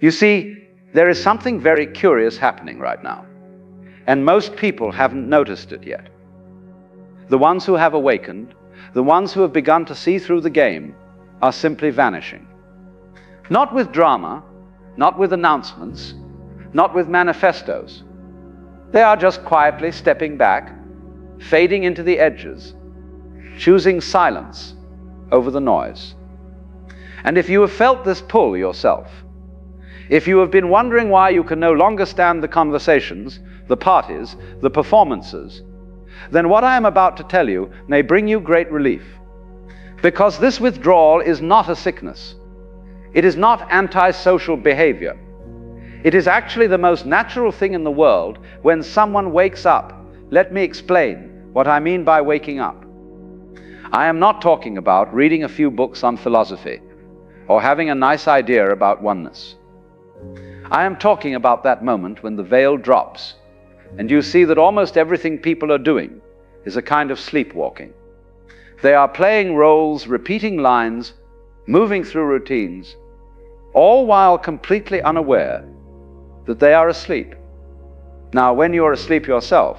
You see, there is something very curious happening right now, and most people haven't noticed it yet. The ones who have awakened, the ones who have begun to see through the game, are simply vanishing. Not with drama, not with announcements, not with manifestos. They are just quietly stepping back, fading into the edges, choosing silence over the noise. And if you have felt this pull yourself, if you have been wondering why you can no longer stand the conversations, the parties, the performances, then what I am about to tell you may bring you great relief. Because this withdrawal is not a sickness. It is not antisocial behavior. It is actually the most natural thing in the world when someone wakes up. Let me explain what I mean by waking up. I am not talking about reading a few books on philosophy or having a nice idea about oneness. I am talking about that moment when the veil drops and you see that almost everything people are doing is a kind of sleepwalking. They are playing roles, repeating lines, moving through routines, all while completely unaware that they are asleep. Now, when you are asleep yourself,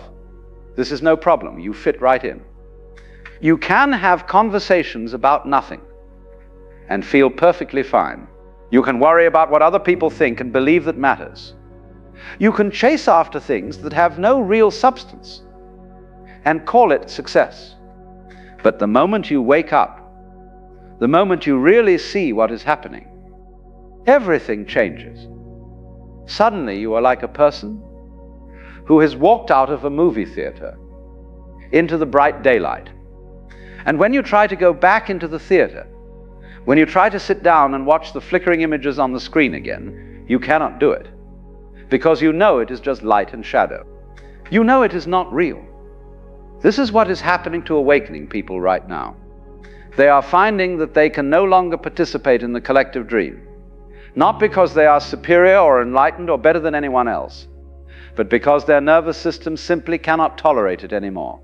this is no problem. You fit right in. You can have conversations about nothing and feel perfectly fine. You can worry about what other people think and believe that matters. You can chase after things that have no real substance and call it success. But the moment you wake up, the moment you really see what is happening, everything changes. Suddenly you are like a person who has walked out of a movie theater into the bright daylight. And when you try to go back into the theater, when you try to sit down and watch the flickering images on the screen again, you cannot do it, because you know it is just light and shadow. You know it is not real. This is what is happening to awakening people right now. They are finding that they can no longer participate in the collective dream, not because they are superior or enlightened or better than anyone else, but because their nervous system simply cannot tolerate it anymore.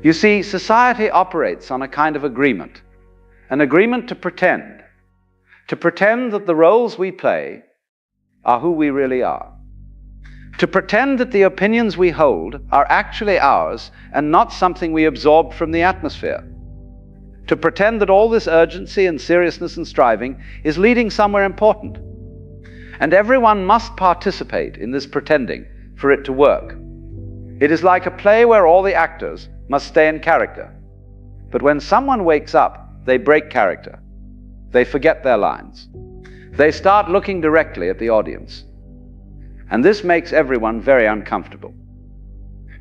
You see, society operates on a kind of agreement, an agreement to pretend that the roles we play are who we really are, to pretend that the opinions we hold are actually ours and not something we absorbed from the atmosphere, to pretend that all this urgency and seriousness and striving is leading somewhere important. And everyone must participate in this pretending for it to work. It is like a play where all the actors must stay in character. But when someone wakes up, they break character. They forget their lines. They start looking directly at the audience. And this makes everyone very uncomfortable,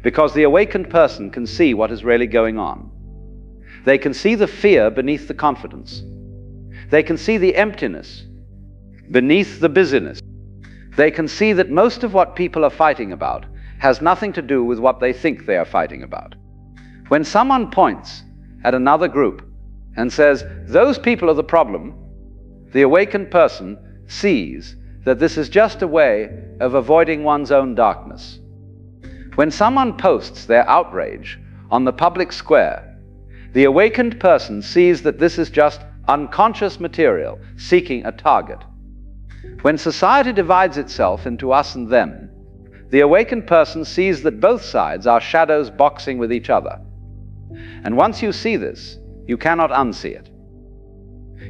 because the awakened person can see what is really going on. They can see the fear beneath the confidence. They can see the emptiness beneath the busyness. They can see that most of what people are fighting about has nothing to do with what they think they are fighting about. When someone points at another group and says, "Those people are the problem," the awakened person sees that this is just a way of avoiding one's own darkness. When someone posts their outrage on the public square, the awakened person sees that this is just unconscious material seeking a target. When society divides itself into us and them, the awakened person sees that both sides are shadows boxing with each other. And once you see this, you cannot unsee it.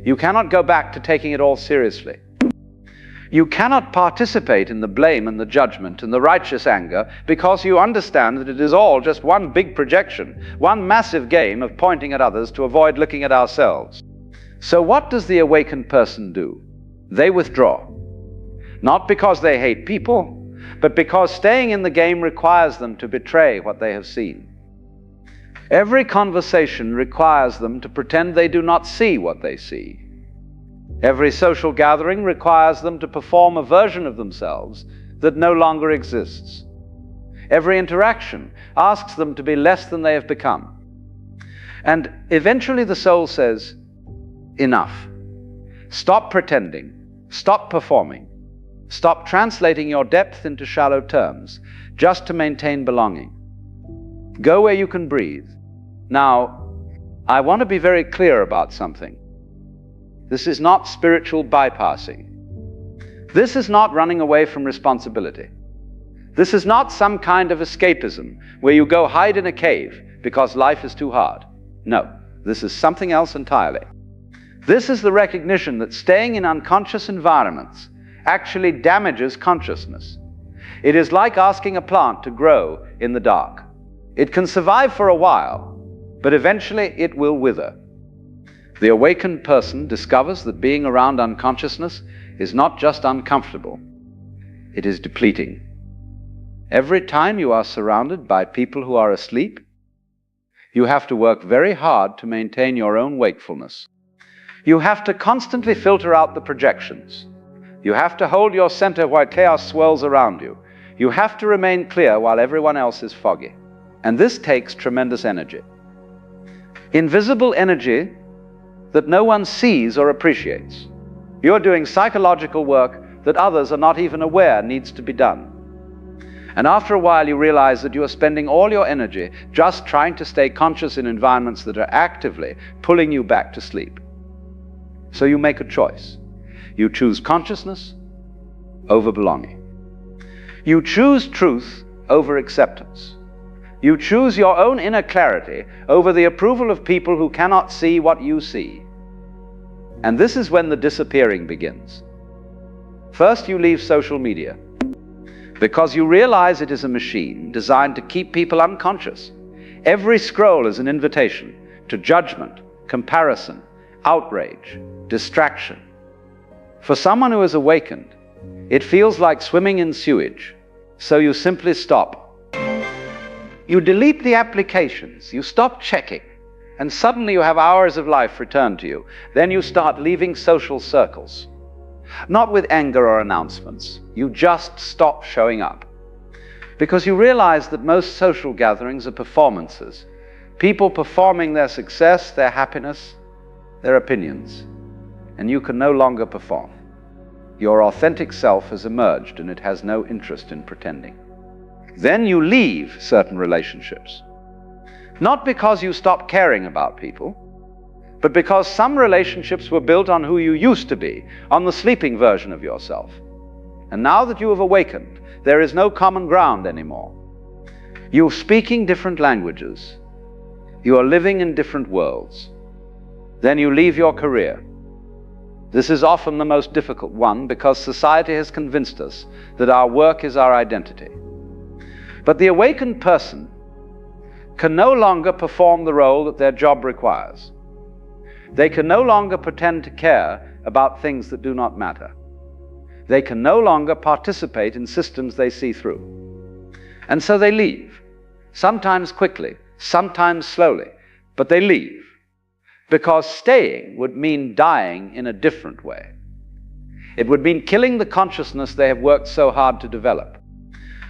You cannot go back to taking it all seriously. You cannot participate in the blame and the judgment and the righteous anger, because you understand that it is all just one big projection, one massive game of pointing at others to avoid looking at ourselves. So what does the awakened person do? They withdraw. Not because they hate people, but because staying in the game requires them to betray what they have seen. Every conversation requires them to pretend they do not see what they see. Every social gathering requires them to perform a version of themselves that no longer exists. Every interaction asks them to be less than they have become. And eventually the soul says, "Enough. Stop pretending. Stop performing. Stop translating your depth into shallow terms just to maintain belonging. Go where you can breathe." Now, I want to be very clear about something. This is not spiritual bypassing. This is not running away from responsibility. This is not some kind of escapism where you go hide in a cave because life is too hard. No, this is something else entirely. This is the recognition that staying in unconscious environments actually damages consciousness. It is like asking a plant to grow in the dark. It can survive for a while, but eventually it will wither. The awakened person discovers that being around unconsciousness is not just uncomfortable, it is depleting. Every time you are surrounded by people who are asleep, you have to work very hard to maintain your own wakefulness. You have to constantly filter out the projections. You have to hold your center while chaos swirls around you. You have to remain clear while everyone else is foggy. And this takes tremendous energy. Invisible energy that no one sees or appreciates. You're doing psychological work that others are not even aware needs to be done. And after a while you realize that you are spending all your energy just trying to stay conscious in environments that are actively pulling you back to sleep. So you make a choice. You choose consciousness over belonging. You choose truth over acceptance. You choose your own inner clarity over the approval of people who cannot see what you see. And this is when the disappearing begins. First, you leave social media because you realize it is a machine designed to keep people unconscious. Every scroll is an invitation to judgment, comparison, outrage, distraction. For someone who is awakened, it feels like swimming in sewage, so you simply stop. You delete the applications, you stop checking, and suddenly you have hours of life returned to you. Then you start leaving social circles. Not with anger or announcements, you just stop showing up. Because you realize that most social gatherings are performances. People performing their success, their happiness, their opinions. And you can no longer perform. Your authentic self has emerged and it has no interest in pretending. Then you leave certain relationships. Not because you stop caring about people, but because some relationships were built on who you used to be, on the sleeping version of yourself. And now that you have awakened, there is no common ground anymore. You're speaking different languages. You are living in different worlds. Then you leave your career. This is often the most difficult one because society has convinced us that our work is our identity. But the awakened person can no longer perform the role that their job requires. They can no longer pretend to care about things that do not matter. They can no longer participate in systems they see through. And so they leave, sometimes quickly, sometimes slowly, but they leave, because staying would mean dying in a different way. It would mean killing the consciousness they have worked so hard to develop.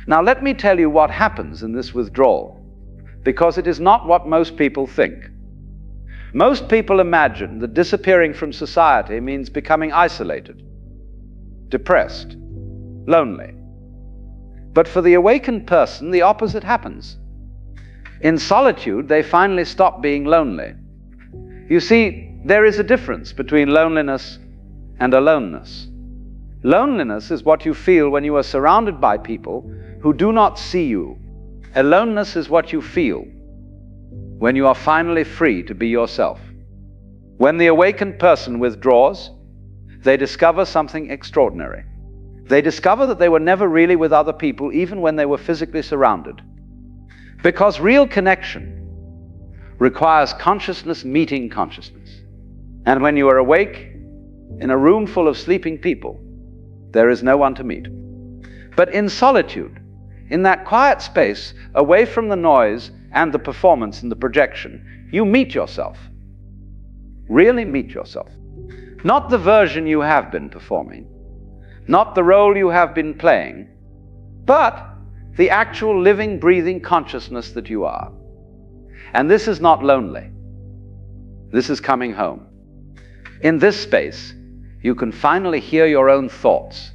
Now let me tell you what happens in this withdrawal, because it is not what most people think. Most people imagine that disappearing from society means becoming isolated, depressed, lonely. But for the awakened person, the opposite happens. In solitude, they finally stop being lonely. You see, there is a difference between loneliness and aloneness. Loneliness is what you feel when you are surrounded by people who do not see you. Aloneness is what you feel when you are finally free to be yourself. When the awakened person withdraws, they discover something extraordinary. They discover that they were never really with other people, even when they were physically surrounded. Because real connection requires consciousness meeting consciousness. And when you are awake in a room full of sleeping people, there is no one to meet. But in solitude, in that quiet space, away from the noise and the performance and the projection, you meet yourself. Really meet yourself. Not the version you have been performing, not the role you have been playing, but the actual living, breathing consciousness that you are. And this is not lonely. This is coming home. In this space, you can finally hear your own thoughts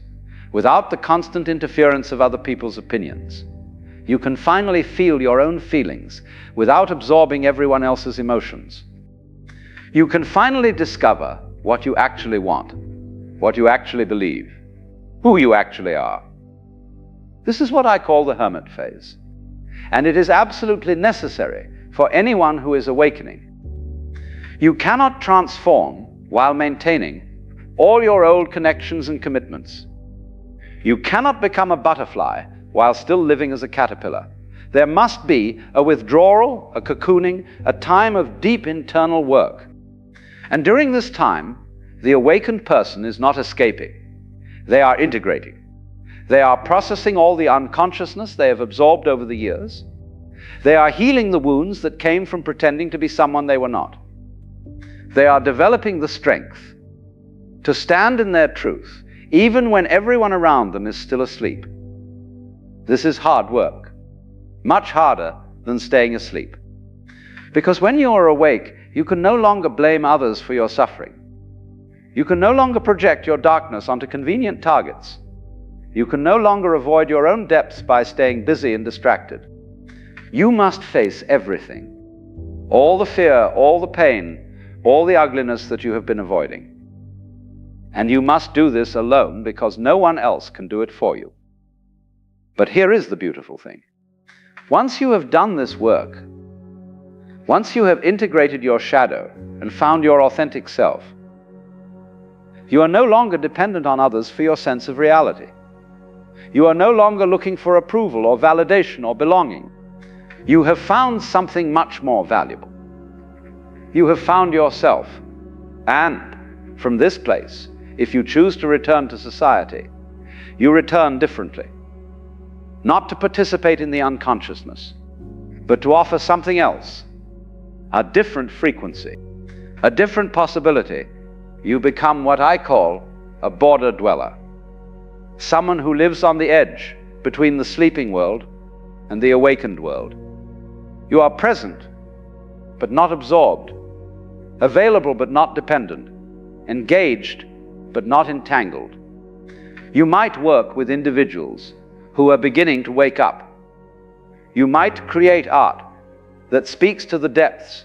without the constant interference of other people's opinions. You can finally feel your own feelings without absorbing everyone else's emotions. You can finally discover what you actually want, what you actually believe. who you actually are. This is what I call the hermit phase. And it is absolutely necessary for anyone who is awakening. You cannot transform while maintaining all your old connections and commitments. You cannot become a butterfly while still living as a caterpillar. There must be a withdrawal, a cocooning, a time of deep internal work. And during this time, the awakened person is not escaping. They are integrating. They are processing all the unconsciousness they have absorbed over the years. They are healing the wounds that came from pretending to be someone they were not. They are developing the strength to stand in their truth, even when everyone around them is still asleep. This is hard work, much harder than staying asleep. Because when you are awake, you can no longer blame others for your suffering. You can no longer project your darkness onto convenient targets. You can no longer avoid your own depths by staying busy and distracted. You must face everything, all the fear, all the pain, all the ugliness that you have been avoiding. And you must do this alone because no one else can do it for you. But here is the beautiful thing. Once you have done this work, once you have integrated your shadow and found your authentic self, you are no longer dependent on others for your sense of reality. You are no longer looking for approval or validation or belonging. You have found something much more valuable. You have found yourself. And from this place, if you choose to return to society, you return differently. Not to participate in the unconsciousness, but to offer something else, a different frequency, a different possibility. You become what I call a border dweller. Someone who lives on the edge between the sleeping world and the awakened world. You are present, but not absorbed, available but not dependent, engaged but not entangled. You might work with individuals who are beginning to wake up. You might create art that speaks to the depths.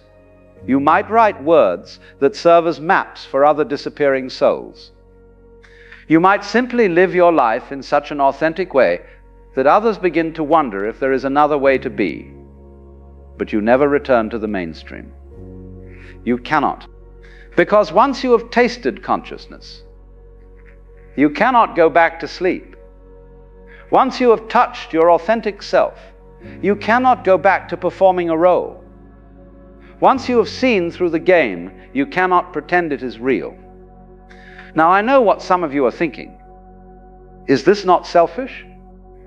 You might write words that serve as maps for other disappearing souls. You might simply live your life in such an authentic way that others begin to wonder if there is another way to be. But you never return to the mainstream. You cannot. Because once you have tasted consciousness, you cannot go back to sleep. Once you have touched your authentic self, you cannot go back to performing a role. Once you have seen through the game, you cannot pretend it is real. Now, I know what some of you are thinking. Is this not selfish?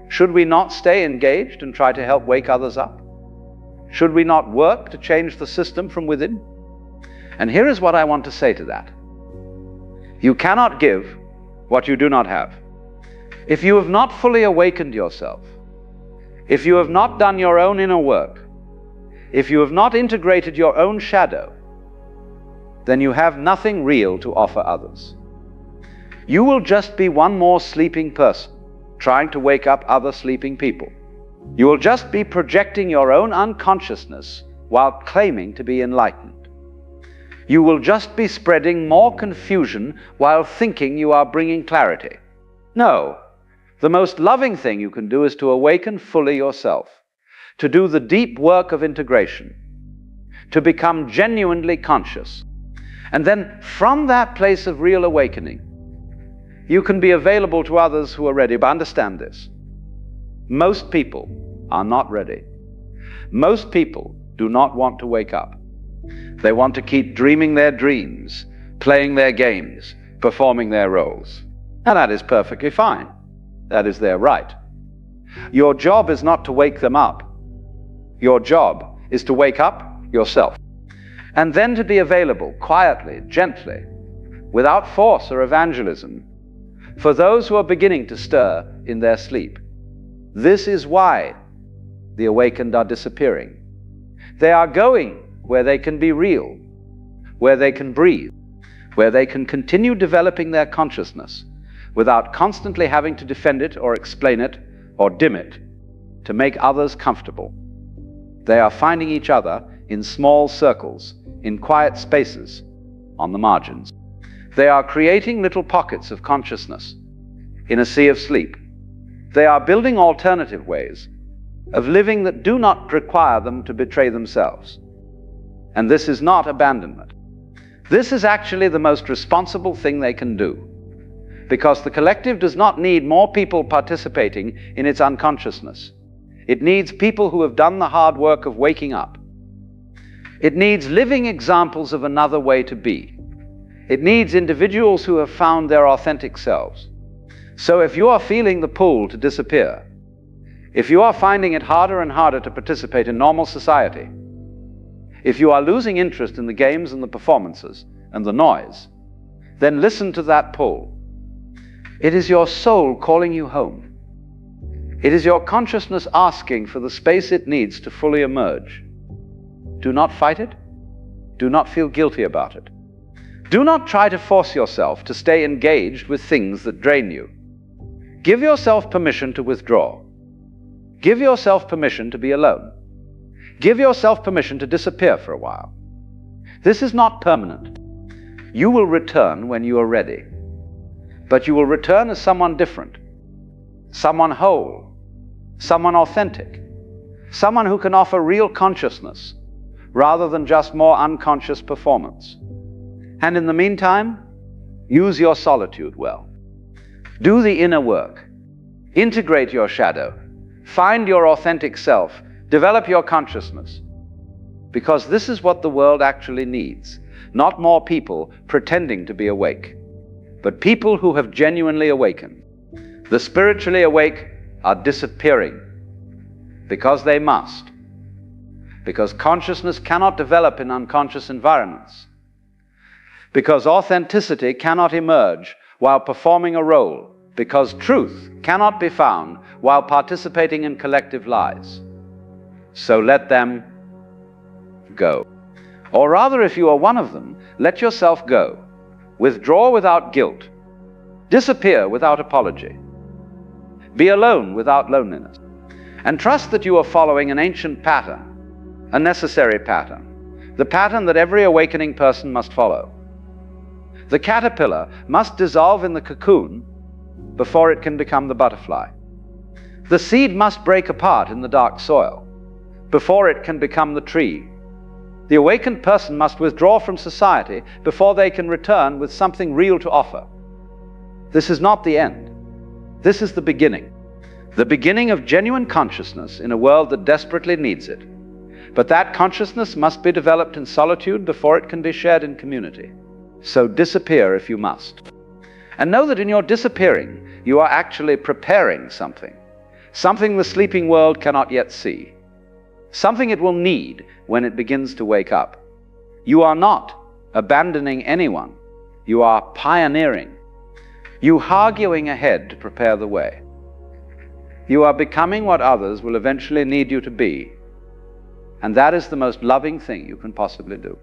Should we not stay engaged and try to help wake others up? Should we not work to change the system from within? And here is what I want to say to that. You cannot give what you do not have. If you have not fully awakened yourself, if you have not done your own inner work, if you have not integrated your own shadow, then you have nothing real to offer others. You will just be one more sleeping person trying to wake up other sleeping people. You will just be projecting your own unconsciousness while claiming to be enlightened. You will just be spreading more confusion while thinking you are bringing clarity. No, the most loving thing you can do is to awaken fully yourself, to do the deep work of integration, to become genuinely conscious. And then from that place of real awakening, you can be available to others who are ready. But understand this. Most people are not ready. Most people do not want to wake up. They want to keep dreaming their dreams, playing their games, performing their roles. And that is perfectly fine. That is their right. Your job is not to wake them up. Your job is to wake up yourself. And then to be available quietly, gently, without force or evangelism, for those who are beginning to stir in their sleep. This is why the awakened are disappearing. They are going where they can be real, where they can breathe, where they can continue developing their consciousness without constantly having to defend it or explain it or dim it to make others comfortable. They are finding each other in small circles, in quiet spaces, on the margins. They are creating little pockets of consciousness in a sea of sleep. They are building alternative ways of living that do not require them to betray themselves. And this is not abandonment. This is actually the most responsible thing they can do, because the collective does not need more people participating in its unconsciousness. It needs people who have done the hard work of waking up. It needs living examples of another way to be. It needs individuals who have found their authentic selves. So if you are feeling the pull to disappear, if you are finding it harder and harder to participate in normal society, if you are losing interest in the games and the performances and the noise, then listen to that pull. It is your soul calling you home. It is your consciousness asking for the space it needs to fully emerge. Do not fight it. Do not feel guilty about it. Do not try to force yourself to stay engaged with things that drain you. Give yourself permission to withdraw. Give yourself permission to be alone. Give yourself permission to disappear for a while. This is not permanent. You will return when you are ready. But you will return as someone different, someone whole, someone authentic, someone who can offer real consciousness rather than just more unconscious performance. And in the meantime, use your solitude well. Do the inner work. Integrate your shadow. Find your authentic self. Develop your consciousness. Because this is what the world actually needs. Not more people pretending to be awake, but people who have genuinely awakened. The spiritually awake are disappearing because they must. Because consciousness cannot develop in unconscious environments. Because authenticity cannot emerge while performing a role. Because truth cannot be found while participating in collective lies. So let them go. Or rather, if you are one of them, let yourself go. Withdraw without guilt. Disappear without apology. Be alone without loneliness. And trust that you are following an ancient pattern, a necessary pattern, the pattern that every awakening person must follow. The caterpillar must dissolve in the cocoon before it can become the butterfly. The seed must break apart in the dark soil before it can become the tree. The awakened person must withdraw from society before they can return with something real to offer. This is not the end. This is the beginning of genuine consciousness in a world that desperately needs it. But that consciousness must be developed in solitude before it can be shared in community. So disappear if you must. And know that in your disappearing, you are actually preparing something the sleeping world cannot yet see, something it will need when it begins to wake up. You are not abandoning anyone. You are pioneering. You arguing ahead to prepare the way. You are becoming what others will eventually need you to be. And that is the most loving thing you can possibly do.